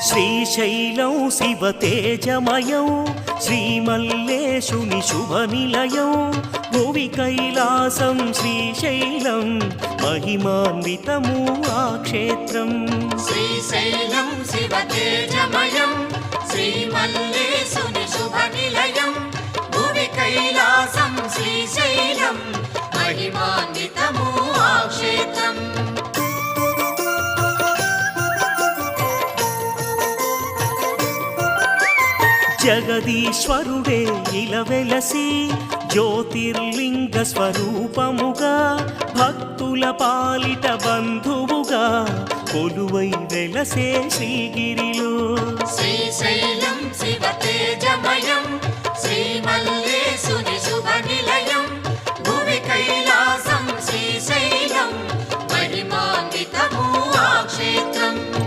శ్రీశైలం శివతేజమయం శ్రీమల్లేశుని శుభనిలయం భువి కైలాసం శ్రీశైలం మహిమాన్వితము ఆ క్షేత్రం. శ్రీశైలం శివతేజమయం శ్రీమల్లేశుని శుభనిలయం భువి కైలాసం శ్రీశైలం మహిమాన్వితము ఆ క్షేత్రం. జగదీశ్వరుడే ఇలవెలసి జ్యోతిర్లింగ స్వరూపముగా భక్తుల పాలిట బంధువుగా కొలువై వెలసే శ్రీగిరిలో. శ్రీశైలం శివతేజమయం శ్రీమల్లేశుని శుభనిలయం భువి కైలాసం శ్రీశైలం మహిమాన్వితము ఆ క్షేత్రం.